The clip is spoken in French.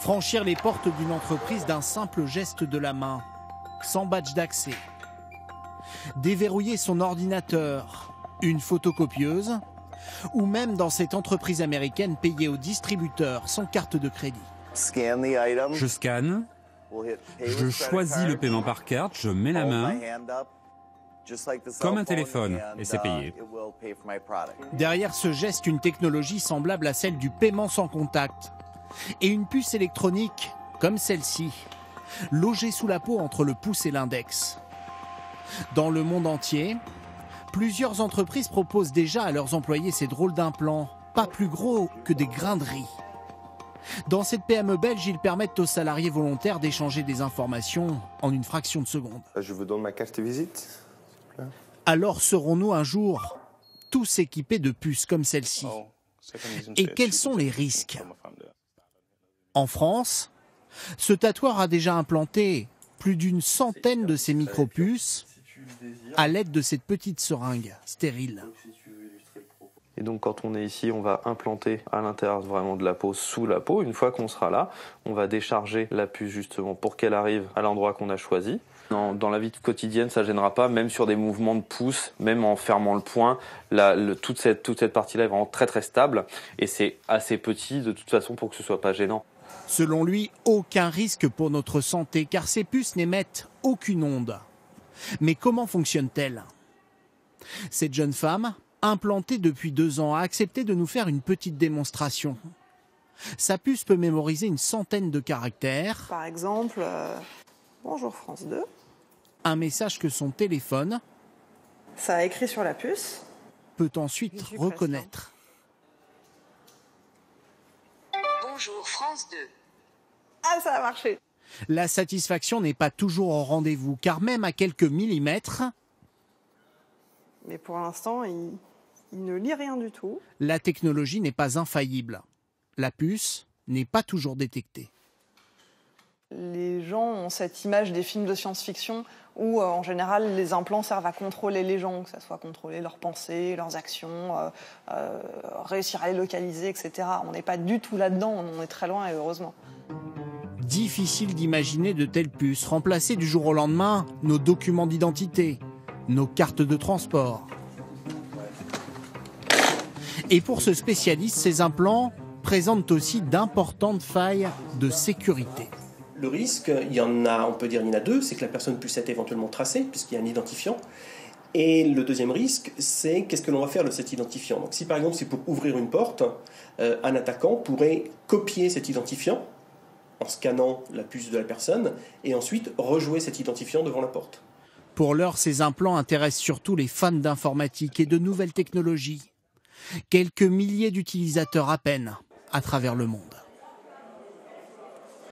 Franchir les portes d'une entreprise d'un simple geste de la main, sans badge d'accès. Déverrouiller son ordinateur, une photocopieuse, ou même dans cette entreprise américaine payer au distributeur sans carte de crédit. Je scanne, je choisis le paiement par carte, je mets la main, comme un téléphone, et c'est payé. Derrière ce geste, une technologie semblable à celle du paiement sans contact. Et une puce électronique, comme celle-ci, logée sous la peau entre le pouce et l'index. Dans le monde entier, plusieurs entreprises proposent déjà à leurs employés ces drôles d'implants, pas plus gros que des grains de riz. Dans cette PME belge, ils permettent aux salariés volontaires d'échanger des informations en une fraction de seconde. Je vous donne ma carte de visite. Alors serons-nous un jour tous équipés de puces comme celle-ci? Et quels sont les risques? En France, ce tatoueur a déjà implanté plus d'une centaine de ces micropuces à l'aide de cette petite seringue stérile. Et donc quand on est ici, on va implanter à l'intérieur vraiment de la peau, sous la peau. Une fois qu'on sera là, on va décharger la puce justement pour qu'elle arrive à l'endroit qu'on a choisi. Dans la vie quotidienne, ça ne gênera pas, même sur des mouvements de pouce, même en fermant le poing, toute cette partie-là est vraiment très très stable et c'est assez petit de toute façon pour que ce soit pas gênant. Selon lui, aucun risque pour notre santé car ces puces n'émettent aucune onde. Mais comment fonctionne-t-elle? Cette jeune femme, implantée depuis 2 ans, a accepté de nous faire une petite démonstration. Sa puce peut mémoriser une centaine de caractères. Par exemple, bonjour France 2. Un message que son téléphone, ça a écrit sur la puce, peut ensuite reconnaître. Bonjour France 2. Ah, ça a marché. La satisfaction n'est pas toujours au rendez-vous, car même à quelques millimètres, mais pour l'instant, il ne lit rien du tout. La technologie n'est pas infaillible. La puce n'est pas toujours détectée. Les gens ont cette image des films de science-fiction où, en général, les implants servent à contrôler les gens, que ce soit contrôler leurs pensées, leurs actions, réussir à les localiser, etc. On n'est pas du tout là-dedans, on en est très loin et heureusement. Difficile d'imaginer de telles puces remplacer du jour au lendemain nos documents d'identité, nos cartes de transport. Et pour ce spécialiste, ces implants présentent aussi d'importantes failles de sécurité. Le risque, il y en a, on peut dire il y en a 2, c'est que la personne puisse être éventuellement tracée, puisqu'il y a un identifiant. Et le deuxième risque, c'est qu'est-ce que l'on va faire de cet identifiant. Donc si par exemple c'est pour ouvrir une porte, un attaquant pourrait copier cet identifiant en scannant la puce de la personne et ensuite rejouer cet identifiant devant la porte. Pour l'heure, ces implants intéressent surtout les fans d'informatique et de nouvelles technologies. Quelques milliers d'utilisateurs à peine à travers le monde.